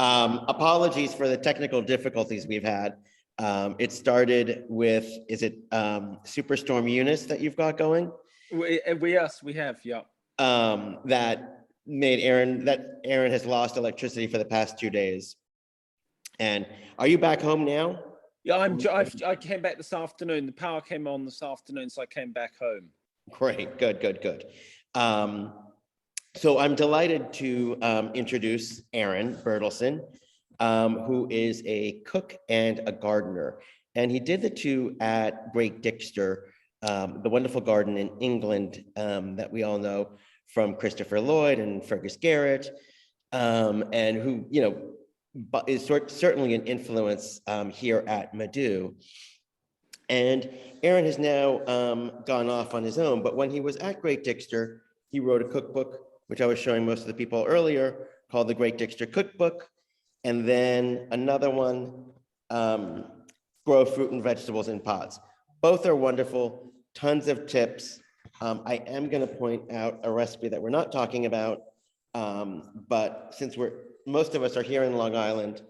Apologies for the technical difficulties we've had. It started with, is it Superstorm Eunice that you've got going? Yes, we have, yeah. That made Aaron has lost electricity for the past 2 days. And are you back home now? Yeah, I came back this afternoon. The power came on this afternoon, so I came back home. Great, good. So I'm delighted to introduce Aaron Bertelsen, who is a cook and a gardener. And he did the two at Great Dixter, the wonderful garden in England that we all know from Christopher Lloyd and Fergus Garrett, and who, but is certainly an influence here at Madu. And Aaron has now gone off on his own, but when he was at Great Dixter, he wrote a cookbook, which I was showing most of the people earlier, called the Great Dixter Cookbook. And then another one, Grow Fruit and Vegetables in Pots. Both are wonderful, tons of tips. I am gonna point out a recipe that we're not talking about, but since most of us are here in Long Island,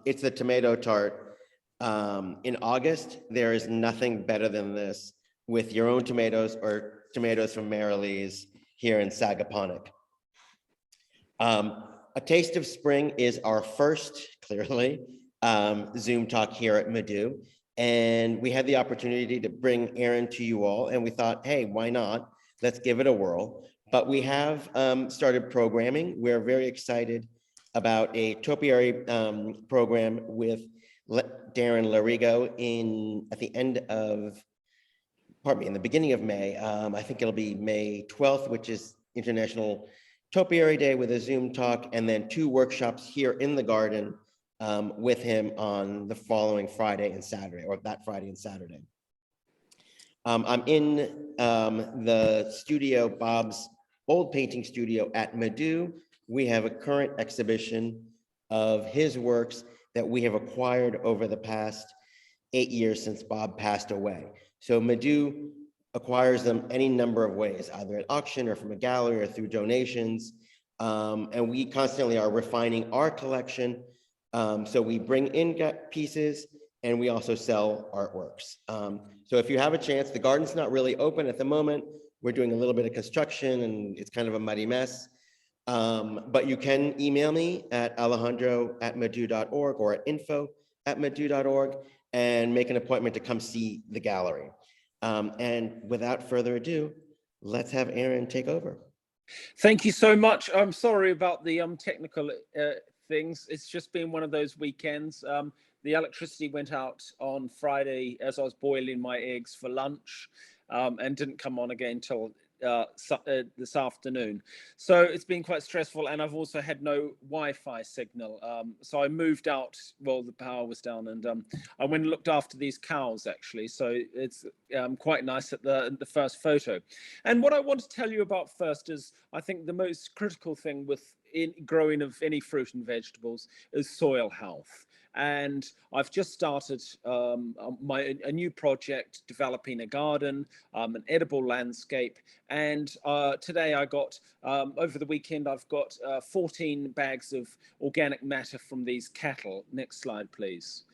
it's the tomato tart. In August, there is nothing better than this with your own tomatoes or tomatoes from Marilee's here in Sagaponack. A Taste of Spring is our first, clearly, Zoom talk here at Madu. And we had the opportunity to bring Aaron to you all, and we thought, hey, why not? Let's give it a whirl. But we have started programming. We're very excited about a topiary program with Darren Larigo in the beginning of May. I think it'll be May 12th, which is International Topiary Day, with a Zoom talk, and then 2 workshops here in the garden with him on the following Friday and Saturday, or that Friday and Saturday. I'm in the studio, Bob's old painting studio at Madu. We have a current exhibition of his works that we have acquired over the past 8 years since Bob passed away. So Madu acquires them any number of ways, either at auction or from a gallery or through donations. And we constantly are refining our collection. So we bring in pieces and we also sell artworks. So if you have a chance, the garden's not really open at the moment. We're doing a little bit of construction and it's kind of a muddy mess. But you can email me at alejandro@madu.org or at info@madu.org and make an appointment to come see the gallery. And without further ado, let's have Aaron take over. Thank you so much. I'm sorry about the technical things. It's just been one of those weekends. The electricity went out on Friday as I was boiling my eggs for lunch, and didn't come on again until this afternoon. So it's been quite stressful, and I've also had no Wi-Fi signal. So I moved out, well, the power was down, and I went and looked after these cows, actually. So it's quite nice at the first photo. And what I want to tell you about first is, I think the most critical thing with growing of any fruit and vegetables is soil health. And I've just started a new project, developing a garden, an edible landscape. And today I got, over the weekend, I've got 14 bags of organic matter from these cattle. Next slide, please.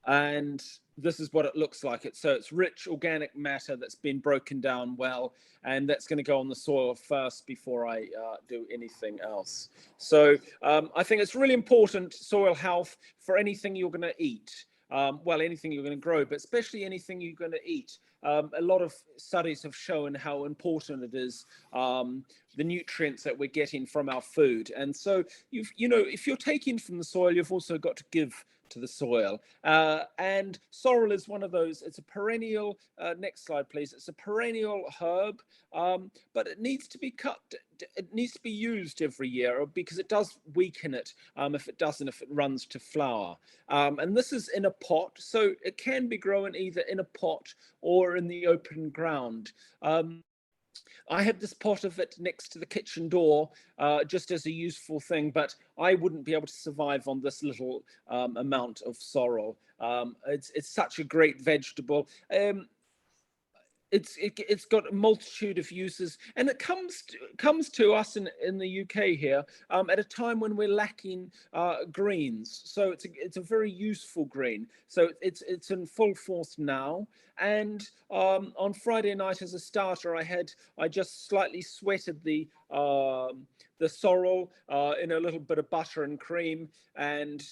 And this is what it looks like. So it's rich organic matter that's been broken down well, and that's going to go on the soil first before I do anything else. So I think it's really important, soil health, for anything you're going to eat. Well, anything you're going to grow, but especially anything you're going to eat. A lot of studies have shown how important it is, the nutrients that we're getting from our food. And so, if you're taking from the soil, you've also got to give to the soil. And sorrel is one of those. It's a perennial, next slide please, it's a perennial herb, but it needs to be cut, it needs to be used every year, because it does weaken it if it runs to flower. And this is in a pot, so it can be grown either in a pot or in the open ground. I have this pot of it next to the kitchen door, just as a useful thing, but I wouldn't be able to survive on this little amount of sorrel. It's such a great vegetable. it's got a multitude of uses, and it comes to us in the UK here at a time when we're lacking greens. So it's a very useful green. So it's in full force now. And on Friday night, as a starter, I just slightly sweated the sorrel in a little bit of butter and cream, and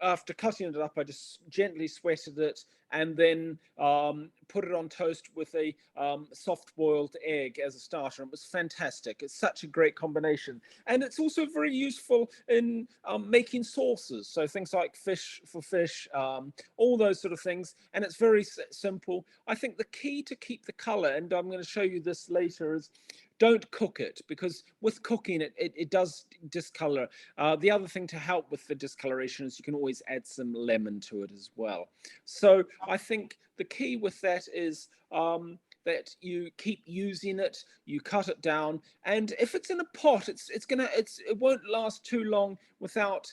after cutting it up, I just gently sweated it, and then put it on toast with a soft boiled egg as a starter. It was fantastic. It's such a great combination. And it's also very useful in making sauces. So things like fish for fish, all those sort of things. And it's very simple. I think the key to keep the color, and I'm going to show you this later, is don't cook it, because with cooking it does discolor. The other thing to help with the discoloration is you can always add some lemon to it as well. So I think the key with that is that you keep using it, you cut it down, and if it's in a pot, it won't last too long without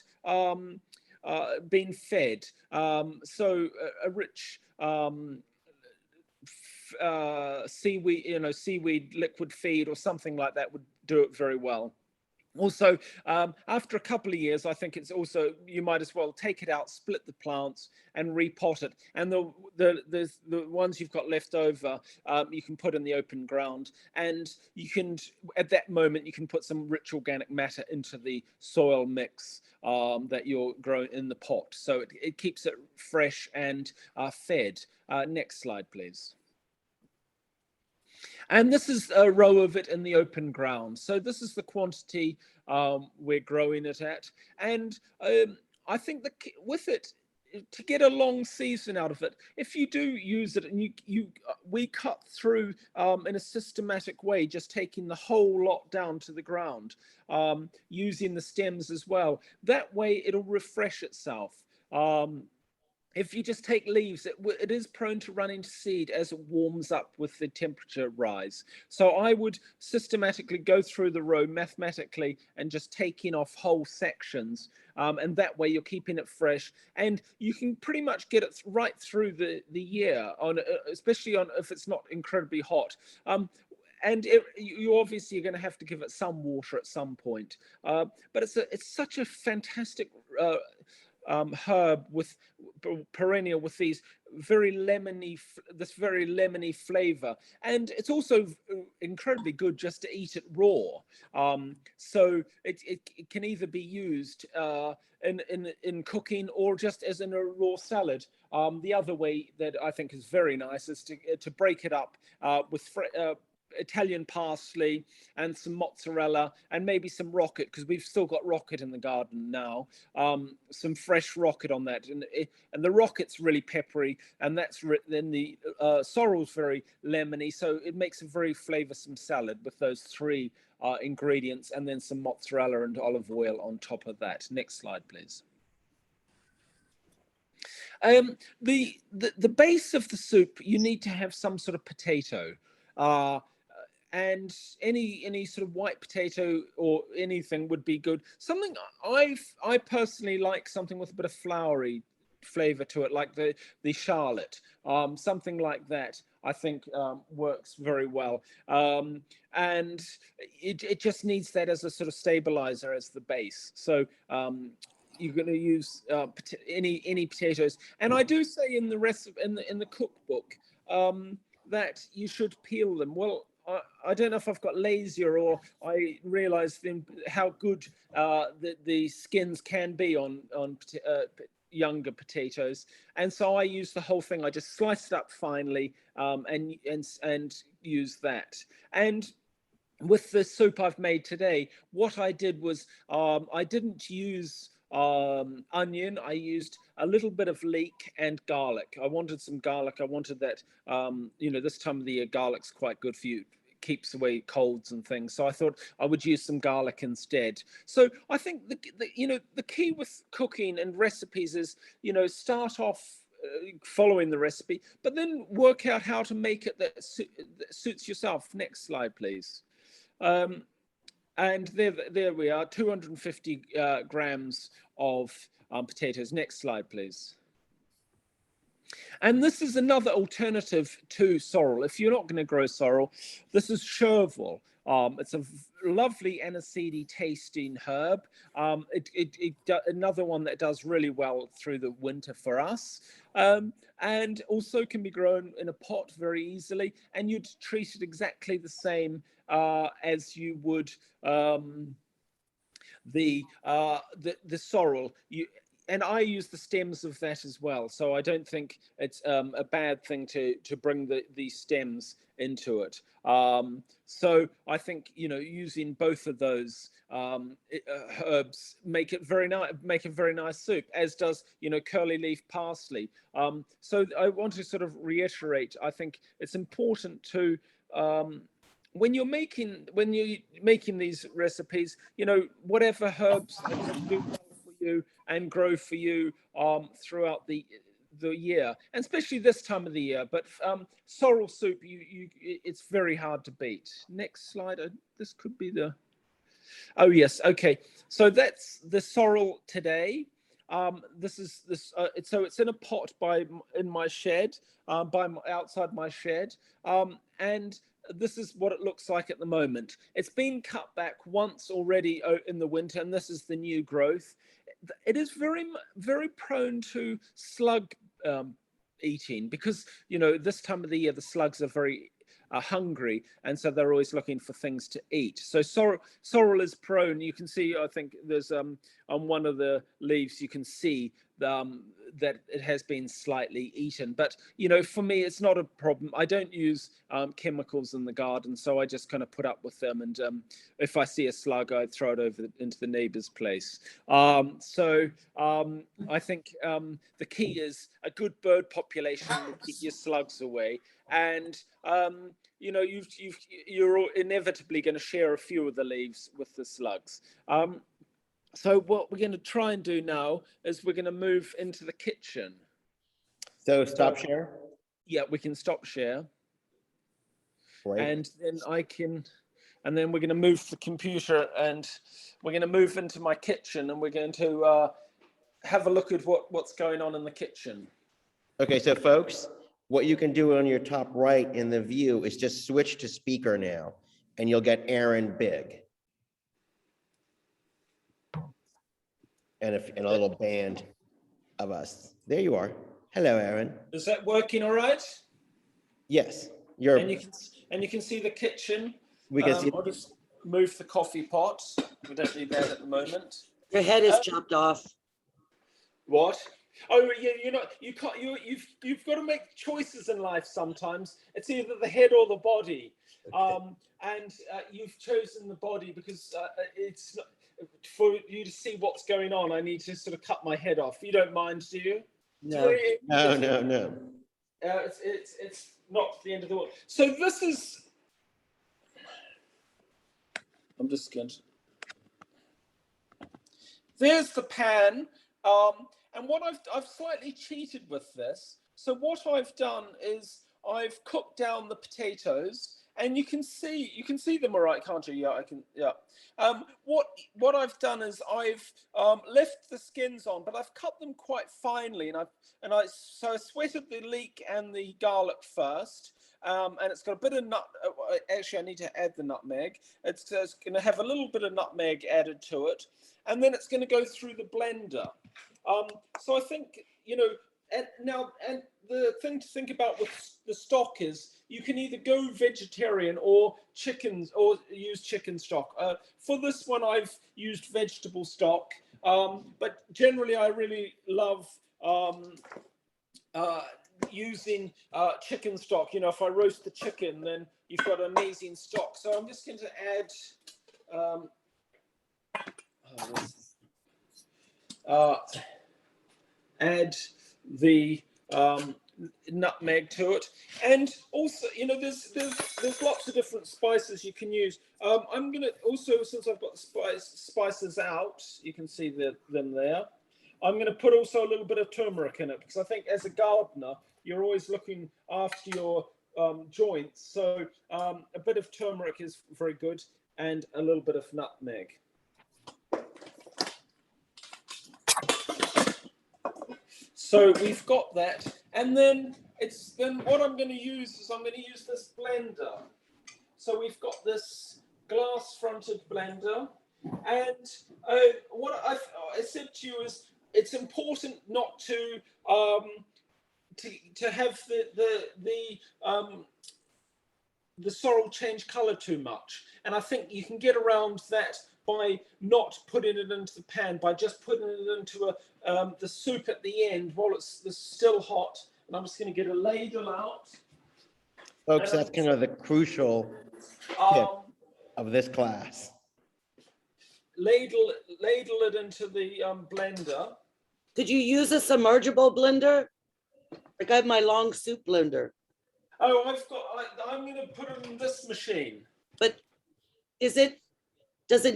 being fed. So a rich seaweed, seaweed liquid feed or something like that would do it very well. Also, after a couple of years, I think it's also, you might as well take it out, split the plants, and repot it. And the ones you've got left over, you can put in the open ground. And you can, at that moment, you can put some rich organic matter into the soil mix that you're growing in the pot. So it keeps it fresh and fed. Next slide, please. And this is a row of it in the open ground. So this is the quantity we're growing it at. And I think that with it, to get a long season out of it, if you do use it and we cut through in a systematic way, just taking the whole lot down to the ground, using the stems as well. That way it'll refresh itself. If you just take leaves, it is prone to running to seed as it warms up with the temperature rise. So I would systematically go through the row mathematically and just taking off whole sections. And that way you're keeping it fresh. And you can pretty much get it right through the year, especially if it's not incredibly hot. And you obviously are going to have to give it some water at some point. But it's such a fantastic herb, with perennial, with this very lemony flavor, and it's also incredibly good just to eat it raw. So it can either be used in cooking or just as in a raw salad. The other way that I think is very nice is to break it up with Italian parsley and some mozzarella and maybe some rocket, because we've still got rocket in the garden now. Some fresh rocket on that, and the rocket's really peppery, and then the sorrel's very lemony, so it makes a very flavoursome salad with those three ingredients, and then some mozzarella and olive oil on top of that. Next slide, please. The base of the soup, you need to have some sort of potato. And any sort of white potato or anything would be good. Something I personally like, something with a bit of floury flavor to it, like the charlotte, something like that. I think works very well, and it just needs that as a sort of stabilizer as the base. So you're going to use any potatoes, and I do say in the in the cookbook that you should peel them. Well, I don't know if I've got lazier or I realized how good the skins can be on younger potatoes, and so I use the whole thing. I just slice it up finely and use that. And with the soup I've made today, what I did was I didn't use onion. I used a little bit of leek and garlic. I wanted some garlic. I wanted that, this time of the year, garlic's quite good for you. It keeps away colds and things. So I thought I would use some garlic instead. So I think the key with cooking and recipes is, start off following the recipe, but then work out how to make it that suits yourself. Next slide, please. And there we are, 250 grams of potatoes. Next slide, please. And this is another alternative to sorrel. If you're not going to grow sorrel, this is chervil. It's a lovely aniseedy tasting herb. Another one that does really well through the winter for us, and also can be grown in a pot very easily. And you'd treat it exactly the same as you would the sorrel. And I use the stems of that as well. So I don't think it's a bad thing to bring the stems into it. So I think, using both of those herbs make it very nice soup, as does, curly leaf parsley. So I want to sort of reiterate, I think it's important to, when you're making these recipes, whatever herbs do well for you and grow for you throughout the year, and especially this time of the year. But sorrel soup, it's very hard to beat. Next slide. This could be the. Oh yes. Okay. So that's the sorrel today. So it's in a pot in my shed, outside my shed, and this is what it looks like at the moment. It's been cut back once already in the winter, and this is the new growth. It is very, very prone to slug eating, because this time of the year the slugs are very hungry, and so they're always looking for things to eat. So sorrel is prone. You can see, I think there's on one of the leaves you can see that it has been slightly eaten, but for me it's not a problem. I don't use chemicals in the garden, so I just kind of put up with them, and if I see a slug I throw it over into the neighbor's place. I think the key is a good bird population will keep your slugs away, and you're inevitably going to share a few of the leaves with the slugs. So what we're going to try and do now is we're going to move into the kitchen. So stop share? Yeah, we can stop share. Great. And then we're going to move the computer, and we're going to move into my kitchen, and we're going to have a look at what's going on in the kitchen. Okay, so folks, what you can do on your top right in the view is just switch to speaker now, and you'll get Aaron big. And a little band of us. There you are. Hello, Aaron. Is that working all right? Yes. And you can see the kitchen. We can see. I'll just move the coffee pot. We don't need that at the moment. Your head is chopped off. What? Oh yeah, you can't. You've got to make choices in life sometimes. It's either the head or the body. Okay. And you've chosen the body because it's not, for you to see what's going on. I need to sort of cut my head off. You don't mind, do you? No. No. It's not the end of the world. So this is. I'm just going to. There's the pan, and what I've slightly cheated with this. So what I've done is I've cooked down the potatoes, and you can see them all right, can't you? Yeah, I can. Yeah. What I've done is I've left the skins on, but I've cut them quite finely, and I sweated the leek and the garlic first. And it's got a bit of nut. Actually, I need to add the nutmeg. It's going to have a little bit of nutmeg added to it, and then it's going to go through the blender. So I think and the thing to think about with the stock is you can either go vegetarian or chickens, or use chicken stock. For this one, I've used vegetable stock, but generally I really love using chicken stock. If I roast the chicken, then you've got amazing stock. So I'm just going to add the nutmeg to it, and also there's lots of different spices you can use. I'm gonna also, since I've got the spices out, you can see them there. I'm going to put also a little bit of turmeric in it, because I think as a gardener you're always looking after your joints, so a bit of turmeric is very good, and a little bit of nutmeg. So we've got that, And then what I'm going to use is I'm going to use this blender. So we've got this glass-fronted blender, and what I said to you is it's important not to have the sorrel change color too much, and I think you can get around that by not putting it into the pan, by just putting it into the soup at the end while it's still hot. And I'm just going to get a ladle out. Folks, that's kind of the crucial tip of this class. Ladle it into the blender. Could you use a submergible blender? Like I have my long soup blender. Oh, I'm going to put it in this machine. But does it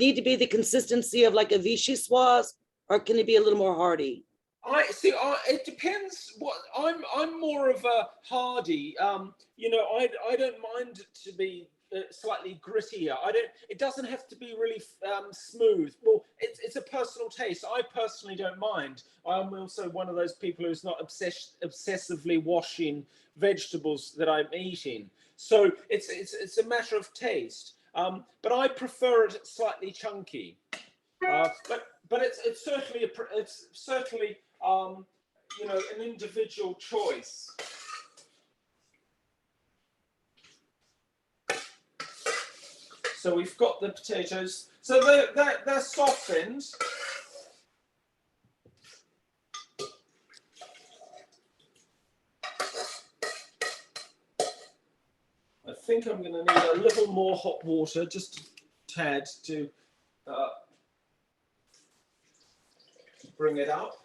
need to be the consistency of like a vichyssoise, or can it be a little more hardy? It depends. I'm more of a hardy. I don't mind it to be slightly grittier. It doesn't have to be really smooth. Well, it's a personal taste. I personally don't mind. I'm also one of those people who's not obsessively washing vegetables that I'm eating. So it's a matter of taste. But I prefer it slightly chunky. But it's certainly an individual choice. So we've got the potatoes. So they're softened. I think I'm going to need a little more hot water, just a tad, to bring it up.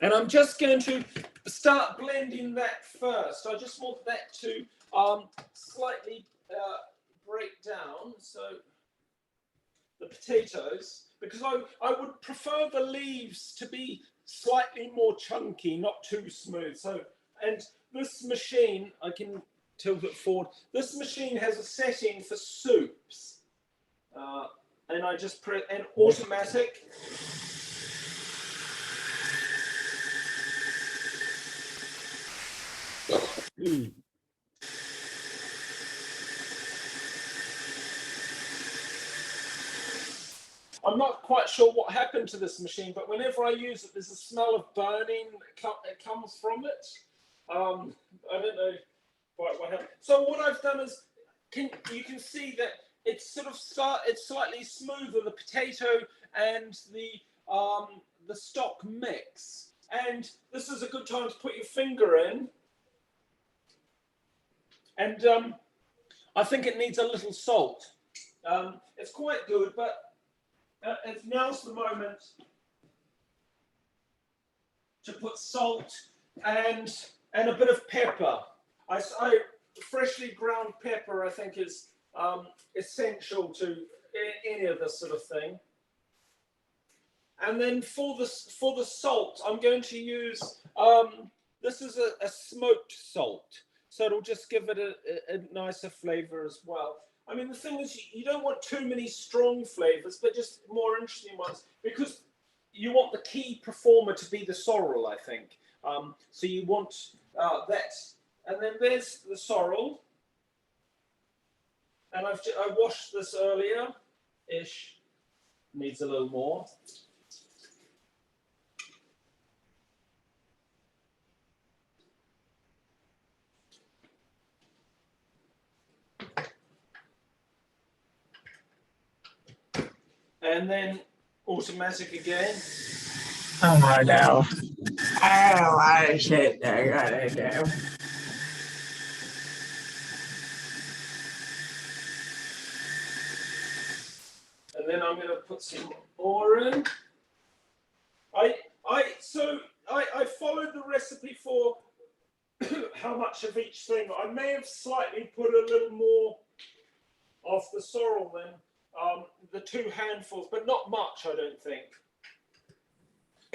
And I'm just going to start blending that first. I just want that to slightly break down. So the potatoes, because I would prefer the leaves to be slightly more chunky, not too smooth. So, and this machine, I can tilt it forward. This machine has a setting for soups. And I just press an automatic. I'm not quite sure what happened to this machine, but whenever I use it, there's a smell of burning that comes from it. I don't know quite what happened. So what I've done is, you can see that it's it's slightly smoother, the potato and the stock mix. And this is a good time to put your finger in. And I think it needs a little salt. It's quite good, but now's the moment to put salt and a bit of pepper. I freshly ground pepper, I think, is essential to any of this sort of thing. And then for the salt, I'm going to use this is a smoked salt, so it'll just give it a nicer flavor as well. I mean, the thing is, you don't want too many strong flavors, but just more interesting ones, because you want the key performer to be the sorrel, I think. So you want that. And then there's the sorrel. And I washed this earlier-ish. Needs a little more. And then automatic again. Oh no. I don't know a lot of shit they're gonna do. And then I'm going to put some more in. I followed the recipe for how much of each thing. I may have slightly put a little more of the sorrel than the 2 handfuls, but not much, I don't think.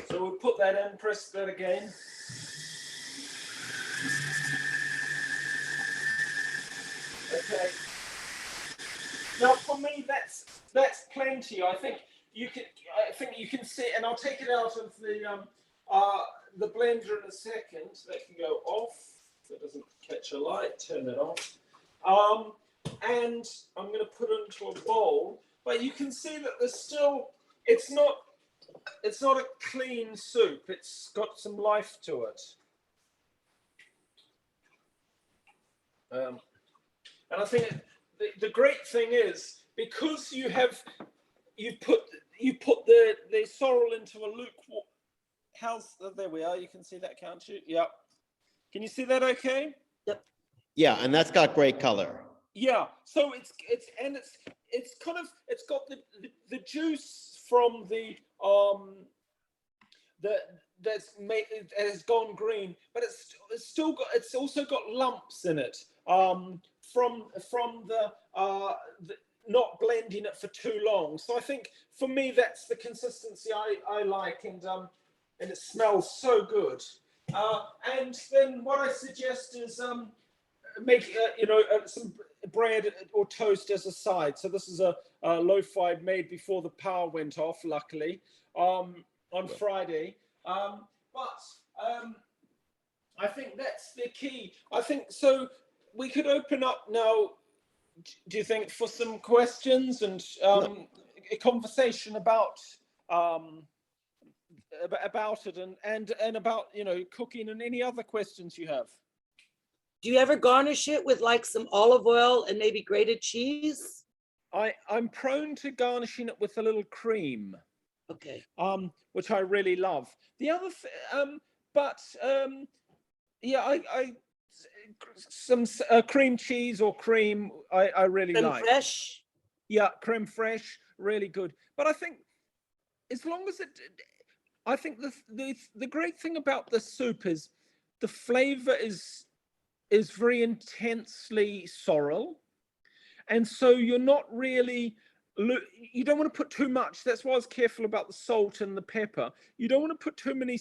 So we'll put that in, press that again. Okay. Now for me, that's plenty. I think you can see, and I'll take it out of the the blender in a second. That can go off. So it doesn't catch a light. Turn it off. And I'm going to put it into a bowl. But you can see that there's still. It's not a clean soup. It's got some life to it. And I think the great thing is because you put the sorrel into a lukewarm. There we are. You can see that, can't you? Yep. Can you see that? Okay. Yep. Yeah, and that's got great color. Yeah. So it's got the juice from that's made it has gone green, but it's also got lumps in it from the not blending it for too long. So I think for me that's the consistency I like, and it smells so good. And then what I suggest is make some bread or toast as a side. So this is a lo-fi made before the power went off, luckily, on Friday. But I think that's the key. I think so. We could open up now. Do you think for some questions and a conversation about it and about cooking and any other questions you have? Do you ever garnish it with like some olive oil and maybe grated cheese? I'm prone to garnishing it with a little cream. Okay. Which I really love. The other, some cream cheese or cream I really Creme like. fraiche? Yeah, creme fraiche, really good. But I think as long as I think the great thing about the soup is the flavor is very intensely sorrel, and so you're not really. You don't want to put too much. That's why I was careful about the salt and the pepper. You don't want to put too many.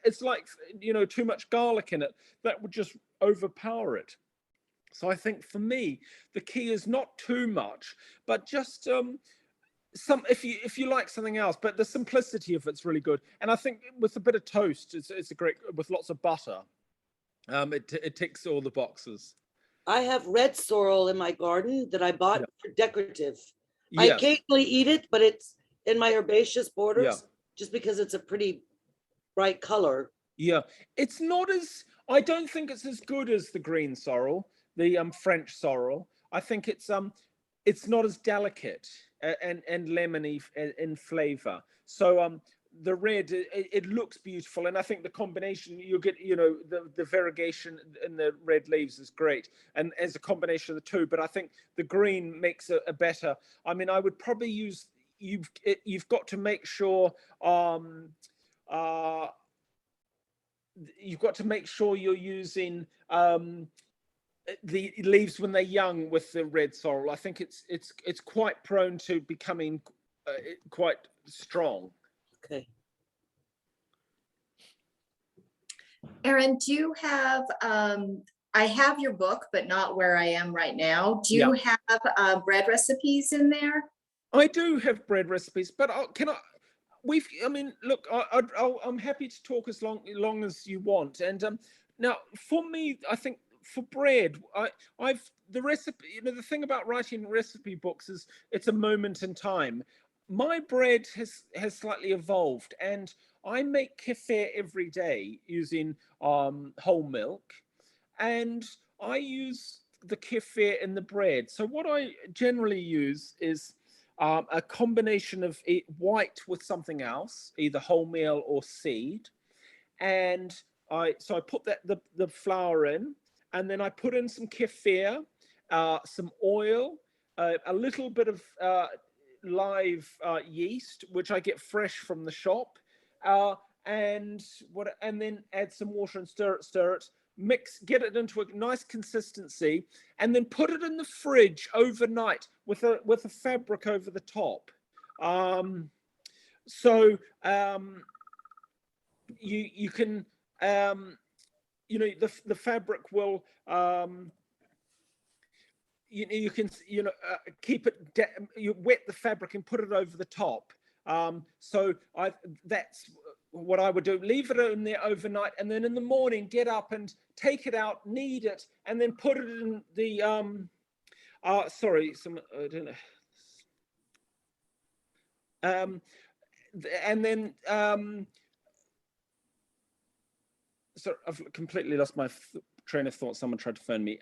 It's like too much garlic in it. That would just overpower it. So I think for me, the key is not too much, but just some. If you like something else, but the simplicity of it's really good. And I think with a bit of toast, it's a great with lots of butter. It ticks all the boxes. I have red sorrel in my garden that I bought for decorative. I Yeah. occasionally eat it, but it's in my herbaceous borders Yeah. just because it's a pretty bright color. Yeah, it's not as. I don't think it's as good as the green sorrel, the French sorrel. I think it's not as delicate and lemony in flavor. So the red, it looks beautiful, and I think the combination you get, the variegation in the red leaves is great, and as a combination of the two. But I think the green makes a better. I mean, I would probably use. You've got to make sure. You've got to make sure you're using the leaves when they're young with the red sorrel. I think it's quite prone to becoming quite strong. Okay. Aaron, do you have, I have your book, but not where I am right now. Do you have bread recipes in there? I do have bread recipes, but look, I'm happy to talk as long as you want. And now for me, I think for bread, the recipe, the thing about writing recipe books is it's a moment in time. My bread has slightly evolved, and I make kefir every day using whole milk, and I use the kefir in the bread. So what I generally use is a combination of white with something else, either wholemeal or seed, and I put the flour in, and then I put in some kefir, some oil, a little bit of live yeast, which I get fresh from the shop, and then add some water and stir it. Get it into a nice consistency, and then put it in the fridge overnight with a fabric over the top. You can the fabric will you can keep it. You wet the fabric and put it over the top. That's what I would do, leave it in there overnight, and then in the morning get up and take it out, knead it, and then put it in the sorry, some I don't know. And then so I've completely lost my train of thought. Someone tried to phone me.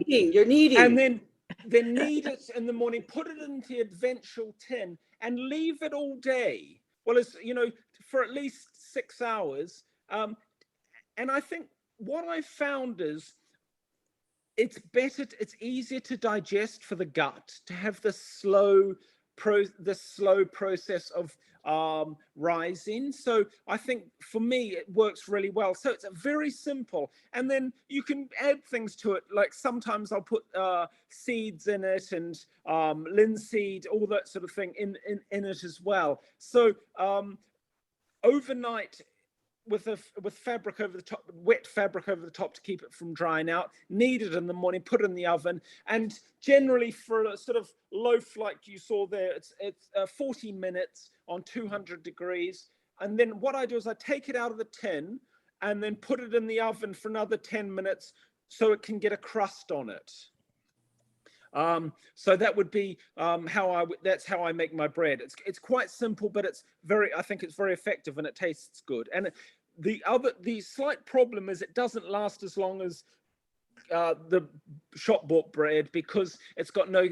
You're kneading. And then knead it in the morning, put it into the eventual tin, and leave it all day. Well, it's, you know, for at least 6 hours. And I think what I found is it's better, it's easier to digest for the gut, to have the slow process of rising. So I think for me it works really well. So it's a very simple, and then you can add things to it, like sometimes I'll put seeds in it, and linseed, all that sort of thing in it as well. So overnight, with fabric over the top, wet fabric over the top to keep it from drying out, knead it in the morning, put it in the oven, and generally for a sort of loaf like you saw there, it's 40 minutes on 200 degrees. And then what I do is I take it out of the tin and then put it in the oven for another 10 minutes so it can get a crust on it. So that would be that's how I make my bread. It's quite simple, but I think it's very effective, and it tastes good. And the slight problem is it doesn't last as long as the shop bought bread, because it's got no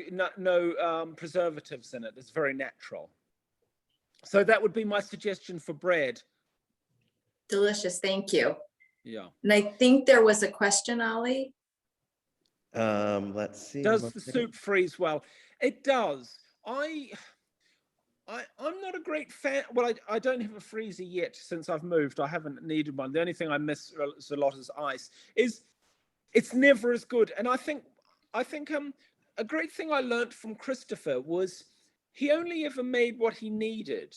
preservatives in it. It's very natural. So that would be my suggestion for bread. Delicious, thank you. Yeah. And I think there was a question, Ollie. Let's see. Does the soup freeze well? It does. I'm not a great fan. Well, I don't have a freezer yet since I've moved. I haven't needed one. The only thing I miss a lot is ice. It's never as good. And I think a great thing I learned from Christopher was he only ever made what he needed.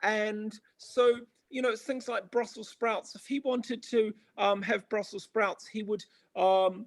And so, you know, it's things like Brussels sprouts. If he wanted to have Brussels sprouts, he would go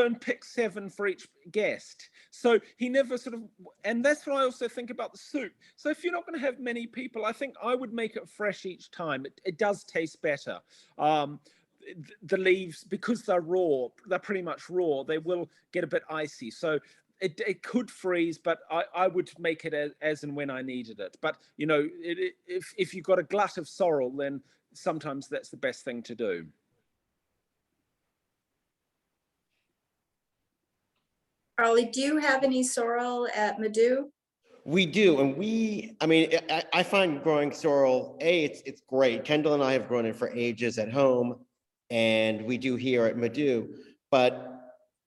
and pick 7 for each guest. So he never sort of, and that's what I also think about the soup. So if you're not going to have many people, I think I would make it fresh each time. It does taste better. The leaves, because they're raw, they're pretty much raw, they will get a bit icy. So it could freeze, but I would make it as and when I needed it. But, you know, if you've got a glut of sorrel, then sometimes that's the best thing to do. Ollie, do you have any sorrel at Madu? We do, and I find growing sorrel, it's great. Kendall and I have grown it for ages at home, and we do here at Madu. But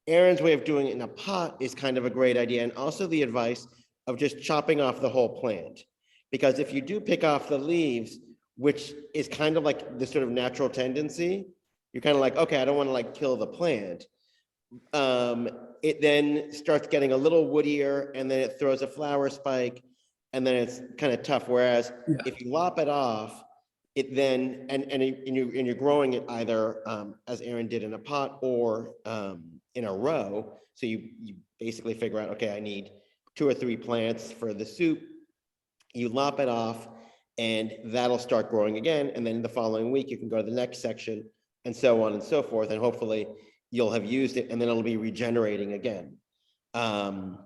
Aaron's way of doing it in a pot is kind of a great idea, and also the advice of just chopping off the whole plant. Because if you do pick off the leaves, which is kind of like the sort of natural tendency, you're kind of like, okay, I don't want to like kill the plant. It then starts getting a little woodier, and then it throws a flower spike, and then it's kind of tough. Whereas if you lop it off, it then and you're growing it either as Aaron did in a pot or in a row. So you basically figure out, okay, I need 2 or 3 plants for the soup. You lop it off, and that'll start growing again. And then the following week, you can go to the next section, and so on and so forth. And hopefully you'll have used it, and then it'll be regenerating again. And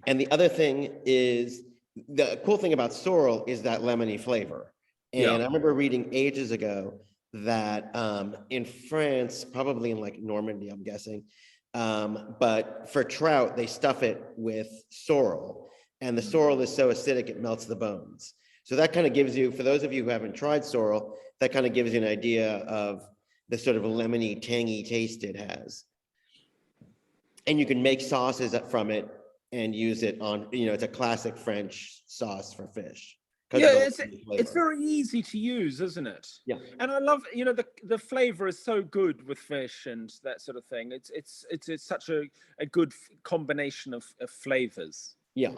the other thing is, the cool thing about sorrel is that lemony flavor. And I remember reading ages ago that in France, probably in like Normandy, I'm guessing, but for trout, they stuff it with sorrel. And the sorrel is so acidic, it melts the bones. So that kind of gives you, for those of you who haven't tried sorrel, that kind of gives you an idea of the sort of lemony, tangy taste it has. And you can make sauces from it and use it on, you know, it's a classic French sauce for fish. Yeah, it's very easy to use, isn't it? Yeah. And I love, you know, the flavor is so good with fish and that sort of thing. It's such a good combination of flavors. Yeah.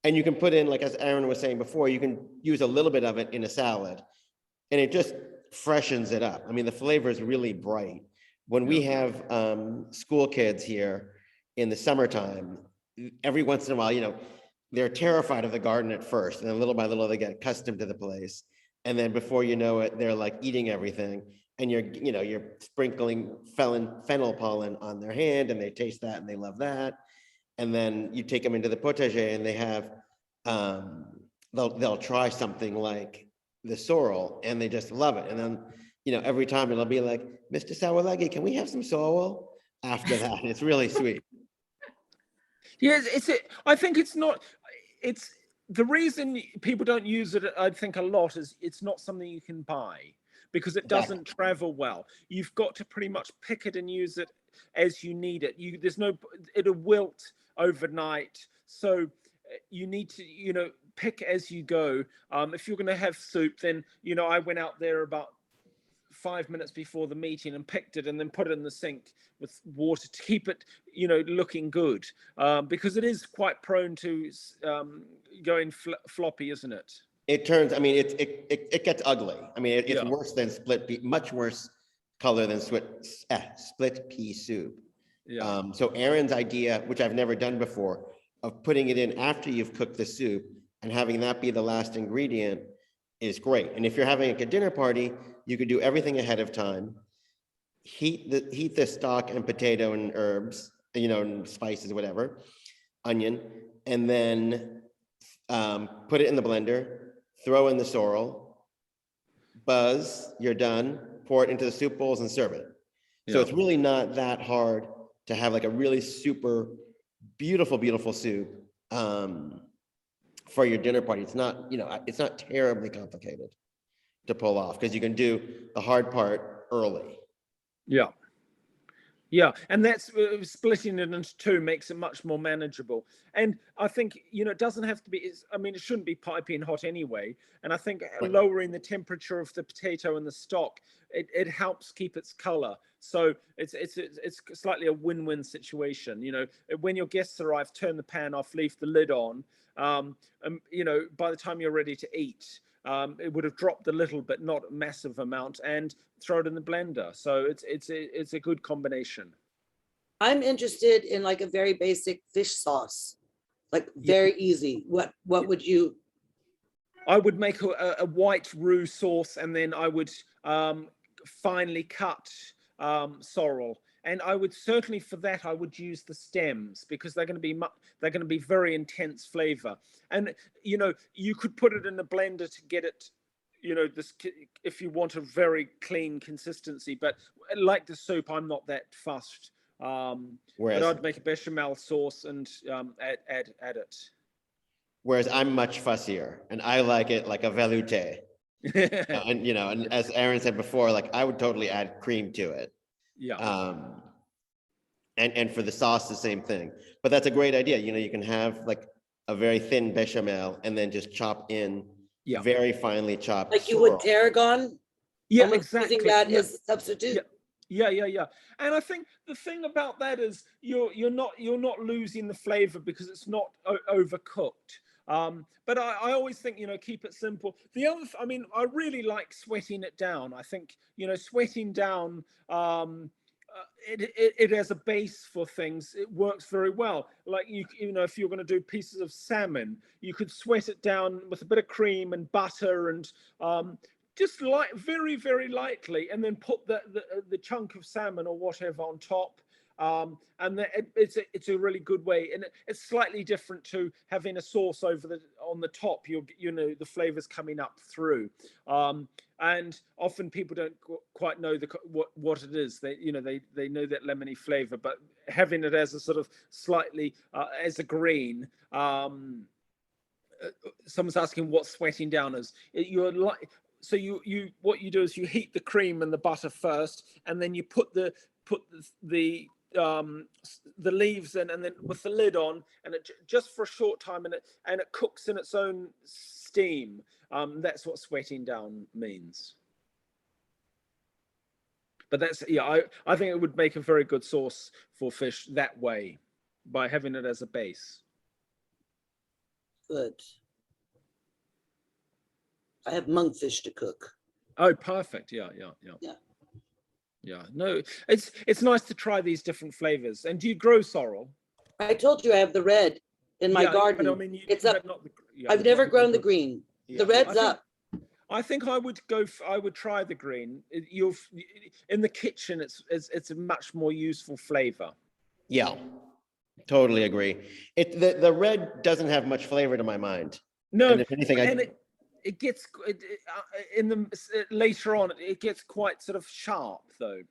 And you can put in, like as Aaron was saying before, you can use a little bit of it in a salad, and it just freshens it up. I mean, the flavor is really bright. When we have school kids here in the summertime, every once in a while, you know, they're terrified of the garden at first, and then little by little they get accustomed to the place. And then before you know it, they're like eating everything. And you're sprinkling fennel pollen on their hand, and they taste that and they love that. And then you take them into the potager, and they have, they'll try something like the sorrel, and they just love it. And then, every time it'll be like, Mr. Sourleggy, can we have some sorrel after that? It's really sweet. Yes, I think it's not. It's the reason people don't use it, I think, a lot is it's not something you can buy because it doesn't travel well. You've got to pretty much pick it and use it as you need it. It'll wilt overnight. So you need to, pick as you go. If you're going to have soup, then, I went out there about 5 minutes before the meeting and picked it and then put it in the sink with water to keep it, looking good, because it is quite prone to going floppy, isn't it? It turns, it gets ugly. It's worse than split pea, much worse color than split pea soup. Yeah. So Aaron's idea, which I've never done before, of putting it in after you've cooked the soup and having that be the last ingredient is great. And if you're having a dinner party, you could do everything ahead of time, heat the stock and potato and herbs, and spices, whatever, onion, and then put it in the blender, throw in the sorrel, buzz, you're done, pour it into the soup bowls and serve it. So it's really not that hard to have like a really super beautiful, beautiful soup for your dinner party. It's not, it's not terribly complicated to pull off because you can do the hard part early. Yeah, and that's splitting it into two makes it much more manageable. And I think, it doesn't have to be, it shouldn't be piping hot anyway. And I think lowering the temperature of the potato and the stock, it helps keep its color. So it's slightly a win-win situation. When your guests arrive, turn the pan off, leave the lid on. By the time you're ready to eat, it would have dropped a little, but not a massive amount, and throw it in the blender. So it's a good combination. I'm interested in like a very basic fish sauce, like very easy. What would you? I would make a white roux sauce, and then I would finely cut sorrel. And I would certainly, for that, I would use the stems because they're going to be very intense flavor. And you could put it in the blender to get it, if you want a very clean consistency. But like the soup, I'm not that fussed. But I'd make a bechamel sauce and add it. Whereas I'm much fussier, and I like it like a velouté. And as Aaron said before, like I would totally add cream to it. Yeah. And for the sauce, the same thing. But that's a great idea. You can have like a very thin bechamel and then just chop in very finely chopped. Like you would tarragon? Yeah, exactly. Using that as a substitute? Yeah. And I think the thing about that is you're not losing the flavor because it's not overcooked. But I always think, keep it simple. The other, I really like sweating it down. I think, sweating down, it as a base for things, it works very well. Like if you're going to do pieces of salmon, you could sweat it down with a bit of cream and butter and just very, very lightly, and then put the chunk of salmon or whatever on top. And it's a really good way, and it's slightly different to having a sauce on the top. The flavors coming up through, and often people don't quite know what it is. They know that lemony flavor, but having it as a sort of slightly as a green. Someone's asking what sweating down is. So what you do is you heat the cream and the butter first, and then you put the leaves in, and then with the lid on, and it just for a short time, and it cooks in its own steam. That's what sweating down means. But that's I think it would make a very good sauce for fish that way, by having it as a base. Good. I have monkfish to cook. Oh, perfect. Yeah. No, it's nice to try these different flavors. And do you grow sorrel? I told you I have the red in my garden. But, it's up. I've never grown the green. Yeah, The red's up. I think I would I would try the green. In the kitchen, it's a much more useful flavor. Yeah, totally agree. The red doesn't have much flavor to my mind. No, And if anything, and it gets in the later on, it gets quite sort of sharp though.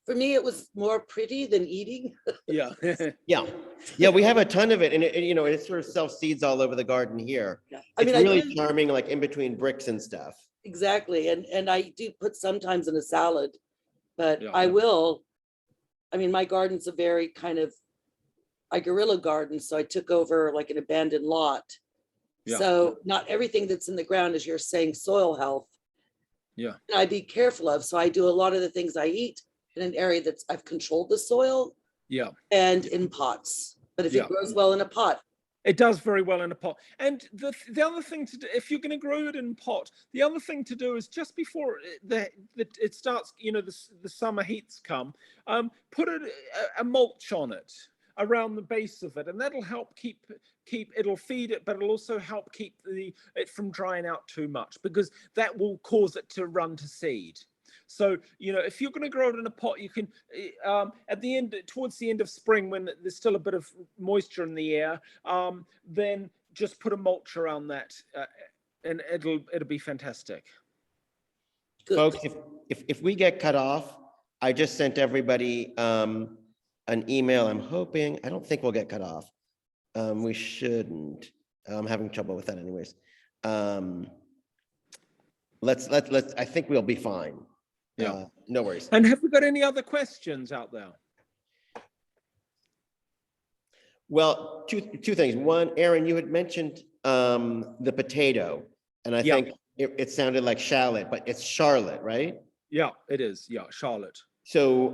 For me, it was more pretty than eating. Yeah. yeah, we have a ton of it, and it sort of self-seeds all over the garden here. Yeah. It's really charming, like in between bricks and stuff. Exactly. And I do put sometimes in a salad, but Yeah. I mean, my garden's a very kind of, I guerrilla garden. So I took over like an abandoned lot. Yeah. So not everything that's in the ground, as you're saying, soil health. Yeah. I be careful of. So I do a lot of the things I eat in an area that's I've controlled the soil. Yeah. And in pots. But if it grows well in a pot. It does very well in a pot. And the other thing to do, if you're going to grow it in pot, the other thing to do is just before it starts, the summer heats come, put a mulch on it around the base of it, and that'll help keep it'll feed it, but it'll also help keep it from drying out too much, because that will cause it to run to seed. So, if you're going to grow it in a pot, you can, towards the end of spring, when there's still a bit of moisture in the air, then just put a mulch around that, and it'll be fantastic. Good. Folks, if we get cut off, I just sent everybody an email. I'm hoping, I don't think we'll get cut off. We shouldn't. I'm having trouble with that anyways. Let's, I think we'll be fine. Yeah. No worries. And have we got any other questions out there? Well, two things. One, Aaron, you had mentioned the potato, and I think it sounded like shallot, but it's Charlotte, right? Yeah, it is. Yeah, Charlotte. So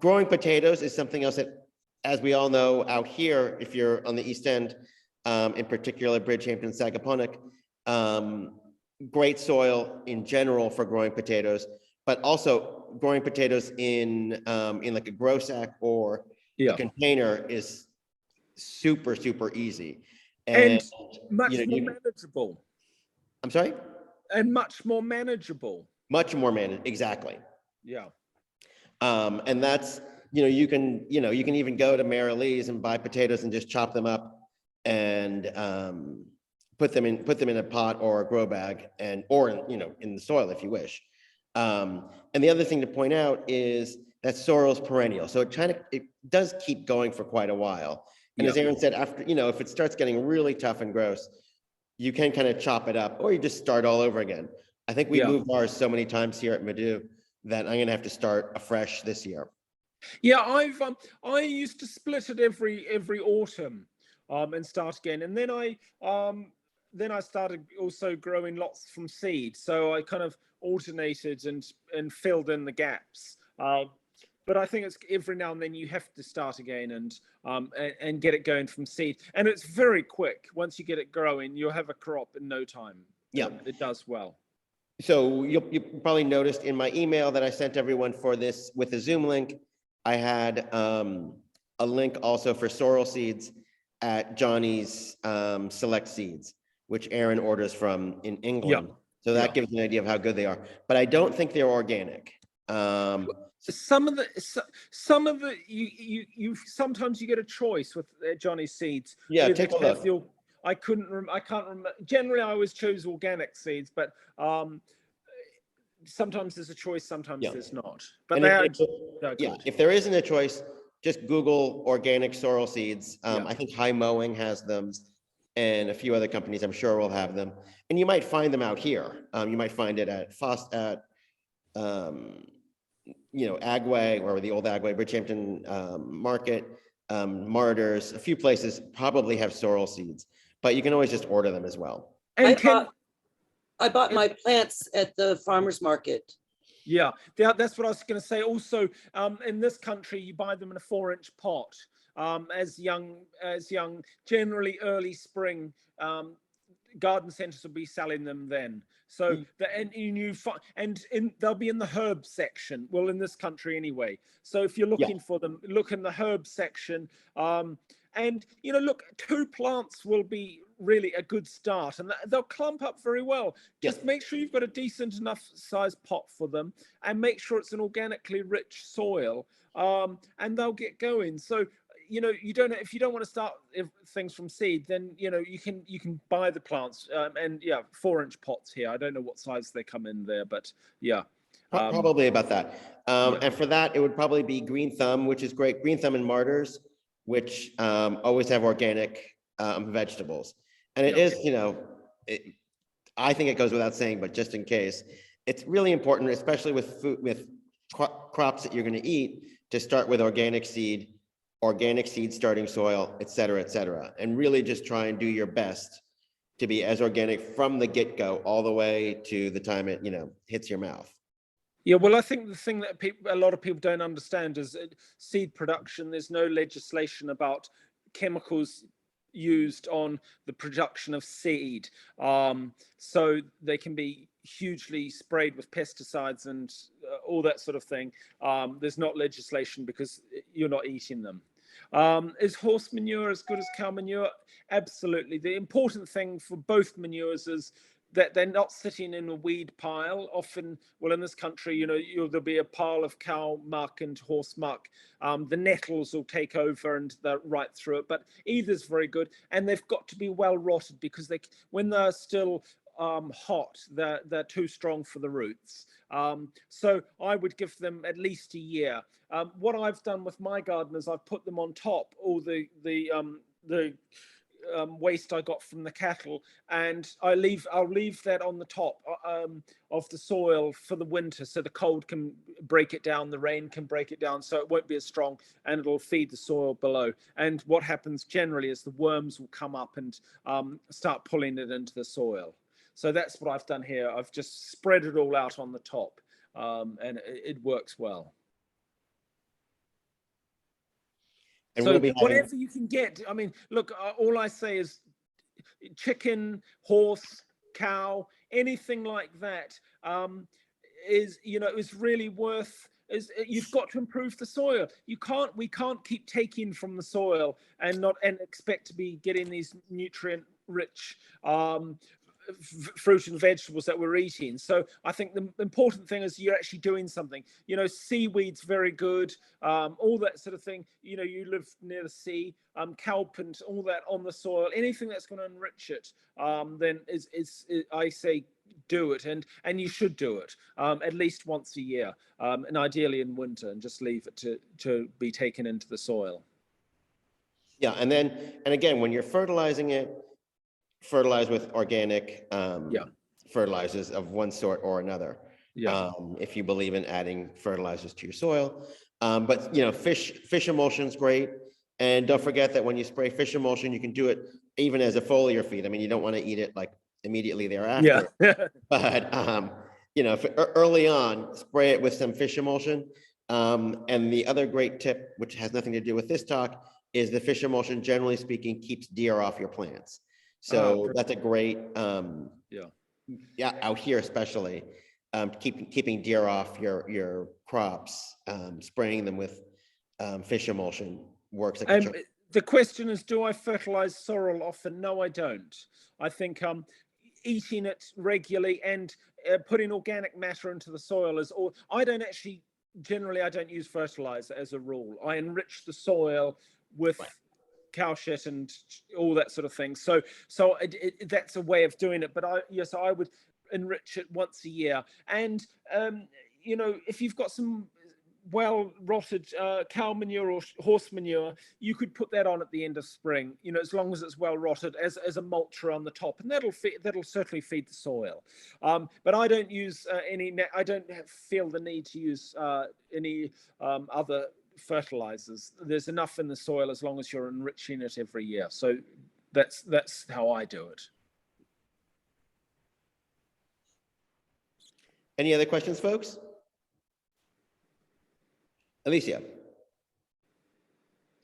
growing potatoes is something else that, as we all know, out here, if you're on the East End, in particular, Bridgehampton, Sagaponack, great soil in general for growing potatoes, but also growing potatoes in like a grow sack or a container is super, super easy. And much more manageable. I'm sorry? And much more manageable. Much more manageable, exactly. Yeah. And that's, you can even go to Marilee's and buy potatoes and just chop them up and put them in a pot or a grow bag or in the soil if you wish. And the other thing to point out is that sorrel's perennial. So it does keep going for quite a while. And as Aaron said, after, if it starts getting really tough and gross, you can kind of chop it up or you just start all over again. I think we moved ours so many times here at Madhu that I'm going to have to start afresh this year. Yeah, I used to split it every autumn and start again. And then I started also growing lots from seed. So I kind of alternated and filled in the gaps. But I think it's every now and then you have to start again and get it going from seed. And it's very quick. Once you get it growing, you'll have a crop in no time. Yeah. It does well. So you probably noticed in my email that I sent everyone for this with a Zoom link, I had a link also for sorrel seeds at Johnny's Select Seeds, which Aaron orders from in England. Yeah. So that gives you an idea of how good they are. But I don't think they're organic. Some of the you sometimes you get a choice with Johnny's seeds. Yeah, take a look. I can't remember. Generally, I always chose organic seeds, but sometimes there's a choice, sometimes there's not. But if there isn't a choice, just Google organic sorrel seeds. I think High Mowing has them, and a few other companies I'm sure will have them. And you might find them out here. You might find it at Agway, or the old Agway, Bridgehampton Market, Martyrs. A few places probably have sorrel seeds, but you can always just order them as well. I bought my plants at the farmer's market. Yeah, that's what I was going to say. Also, in this country, you buy them in a 4-inch pot. As young, generally early spring, garden centers will be selling them then. So they'll be in the herb section. Well, in this country anyway. So if you're looking for them, look in the herb section. And look, 2 plants will be really a good start, and they'll clump up very well. Yeah. Just make sure you've got a decent enough size pot for them, and make sure it's an organically rich soil, and they'll get going. So, you know, if you don't want to start things from seed, then, you know, you can buy the plants, and yeah, 4-inch pots here. I don't know what size they come in there, but yeah. Probably about that. Yeah. And for that, it would probably be green thumb, which is great. Green thumb and martyrs, which always have organic vegetables. And it Yeah. is, you know, I think it goes without saying, but just in case, it's really important, especially with food, with crops that you're going to eat, to start with organic seed starting soil, et cetera, and really just try and do your best to be as organic from the get-go all the way to the time it, you know, hits your mouth. Yeah, well, I think the thing that a lot of people don't understand is seed production. There's no legislation about chemicals used on the production of seed. So they can be hugely sprayed with pesticides and all that sort of thing. There's not legislation because you're not eating them. Is horse manure as good as cow manure? Absolutely. The important thing for both manures is that they're not sitting in a weed pile. Often, well, in this country, you know, there'll be a pile of cow muck and horse muck. The nettles will take over and they're right through it, but either's very good. And they've got to be well rotted, because when they're still hot, they're too strong for the roots. So I would give them at least a year. What I've done with my garden is I've put them on top, all the waste I got from the cattle, and I'll leave that on the top of the soil for the winter, so the cold can break it down, the rain can break it down, so it won't be as strong, and it'll feed the soil below. And what happens generally is the worms will come up and start pulling it into the soil. So that's what I've done here. I've just spread it all out on the top, and it works well. And So we'll be having, whatever you can get. I mean, look, all I say is chicken, horse, cow, anything like that is really worth. You've got to improve the soil. We can't keep taking from the soil and expect to be getting these nutrient rich fruit and vegetables that we're eating. So I think the important thing is you're actually doing something. You know, seaweed's very good, all that sort of thing. You know, you live near the sea, kelp and all that on the soil. Anything that's going to enrich it, then I say do it, and you should do it at least once a year, and ideally in winter, and just leave it to be taken into the soil. yeah, and again, when you're fertilizing it, fertilize with organic fertilizers of one sort or another. Yeah. If you believe in adding fertilizers to your soil, but you know, fish emulsion is great, and don't forget that when you spray fish emulsion, you can do it even as a foliar feed. I mean, you don't want to eat it like immediately thereafter, but you know, early on, spray it with some fish emulsion. And the other great tip, which has nothing to do with this talk, is the fish emulsion, generally speaking, keeps deer off your plants. So that's a great, out here especially, keeping deer off your crops, spraying them with fish emulsion works. Like the question is, do I fertilize sorrel often? No, I don't. I think eating it regularly and putting organic matter into the soil I don't use fertilizer as a rule. I enrich the soil with cow shit and all that sort of thing. So that's a way of doing it. But I would enrich it once a year. And you know, if you've got some well rotted cow manure or horse manure, you could put that on at the end of spring, you know, as long as it's well rotted, as a mulcher on the top, and that'll certainly feed the soil. But I don't use I don't feel the need to use any other fertilizers. There's enough in the soil as long as you're enriching it every year. So that's how I do it. Any other questions, folks? Alicia.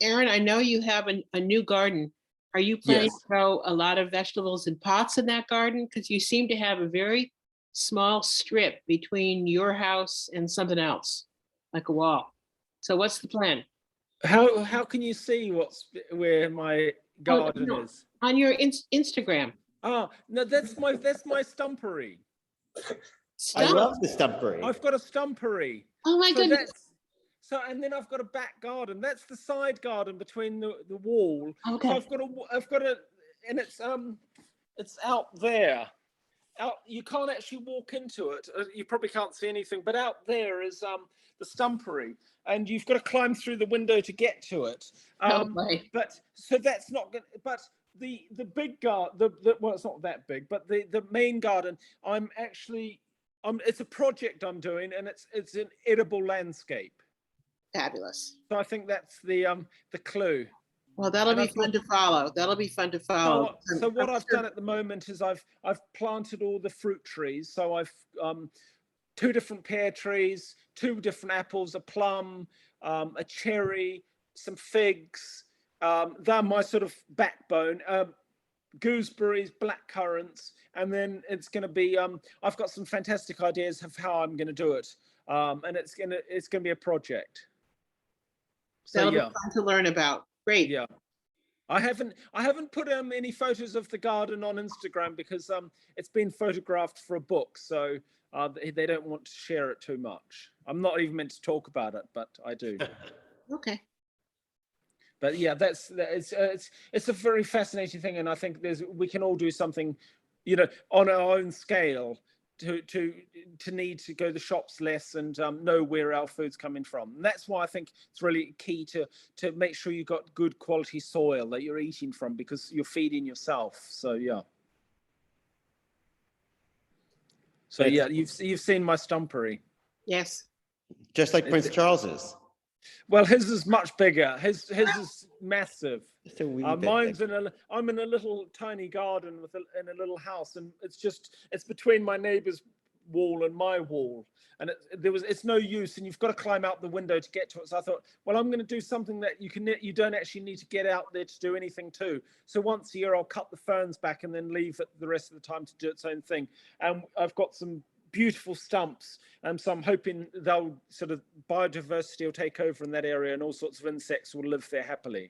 Aaron, I know you have a new garden. Are you planning to grow a lot of vegetables in pots in that garden? Because you seem to have a very small strip between your house and something else, like a wall. So what's the plan? How can you see where my garden no. is. On your Instagram. Ah, no, that's my stumpery. I Stop. love the stumpery. I've got a stumpery. Oh my So goodness. and then I've got a back garden. That's the side garden between the wall. Okay. So I've got a, and it's out there. You can't actually walk into it. You probably can't see anything, but out there is the stumpery, and you've got to climb through the window to get to it. But so that's not good. But the big garden, well, it's not that big, but the main garden, it's a project I'm doing, and it's an edible landscape. Fabulous. So I think that's the clue. Well, that'll be fun to follow. That'll be fun to follow. So what I've done at the moment is I've planted all the fruit trees. So I've 2 different pear trees, 2 different apples, a plum, a cherry, some figs. They're my sort of backbone. Gooseberries, black currants, and then it's going to be. I've got some fantastic ideas of how I'm going to do it, and it's going to be a project. So That'll be fun to learn about. Great. Yeah. I haven't put any photos of the garden on Instagram because it's been photographed for a book, so they don't want to share it too much. I'm not even meant to talk about it, but I do. Okay. But yeah, it's a very fascinating thing, and I think we can all do something, on our own scale to need to go to the shops less and know where our food's coming from. And that's why I think it's really key to make sure you've got good quality soil that you're eating from, because you're feeding yourself. So yeah. So yeah, you've seen my stumpery. Yes. Just like Prince Charles's. Well, his is much bigger. His is massive. Just a wee bit Mine's bigger. I'm in a little tiny garden in a little house, and it's between my neighbor's wall and my wall, and it's no use, and you've got to climb out the window to get to it. So I thought, well, I'm going to do something that you don't actually need to get out there to do anything to. So once a year I'll cut the ferns back and then leave it the rest of the time to do its own thing. And I've got some beautiful stumps, and so I'm hoping they'll sort of biodiversity will take over in that area, and all sorts of insects will live there happily.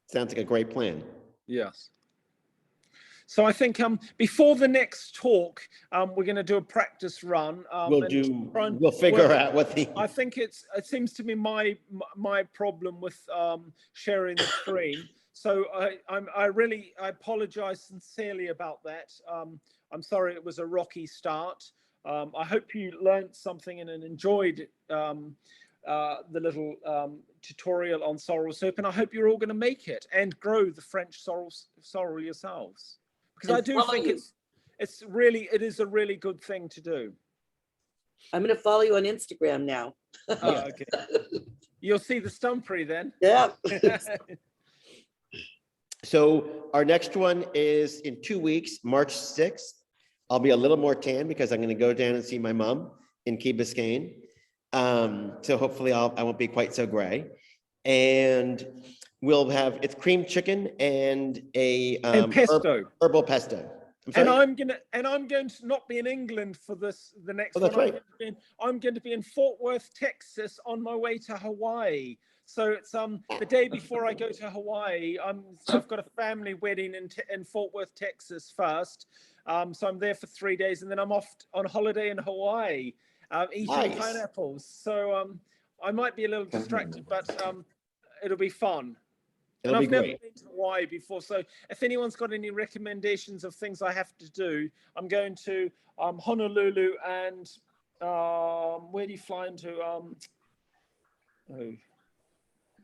Sounds like a great plan. Yes. So I think before the next talk, we're going to do a practice run. We'll figure out what the. I think it seems to be my problem with sharing the screen. So I apologize sincerely about that. I'm sorry it was a rocky start. I hope you learned something and enjoyed the little tutorial on sorrel soup, and I hope you're all going to make it and grow the French sorrel yourselves, because I do think it is a really good thing to do. I'm going to follow you on Instagram now. Okay. You'll see the stumpery then. Yeah. So our next one is in 2 weeks, March 6th. I'll be a little more tan because I'm going to go down and see my mom in Key Biscayne. So hopefully I won't be quite so gray. And we'll have, it's cream chicken and a and pesto. Herbal pesto. And I'm going to not be in England for the next Oh, that's one. right. I'm going to be in Fort Worth, Texas, on my way to Hawaii. So it's the day before I go to Hawaii. I've got a family wedding in Fort Worth, Texas first. So I'm there for 3 days, and then I'm off on holiday in Hawaii, eating Nice. pineapples. So I might be a little distracted, but it'll be fun. It'll and be I've never great. been to Hawaii before, so if anyone's got any recommendations of things I have to do, I'm going to Honolulu and where do you fly into?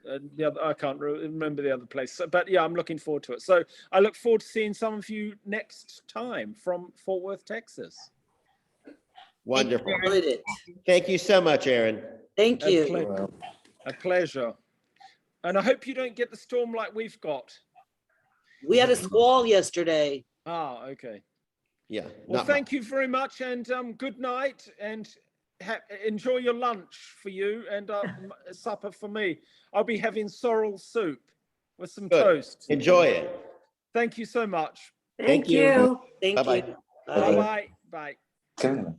The other, I can't remember the other place. So, but yeah, I'm looking forward to it. So I look forward to seeing some of you next time from Fort Worth, Texas. Wonderful. Enjoyed it. Thank you so much, Aaron. Thank you. A pleasure. And I hope you don't get the storm like we've got. We had a squall yesterday. Ah, okay. Yeah. Well, thank you very much, and good night, and enjoy your lunch for you, and supper for me. I'll be having sorrel soup with some toast. Enjoy it. Thank you so much. Thank you. Thank Bye-bye. you. Bye-bye. Bye. Come.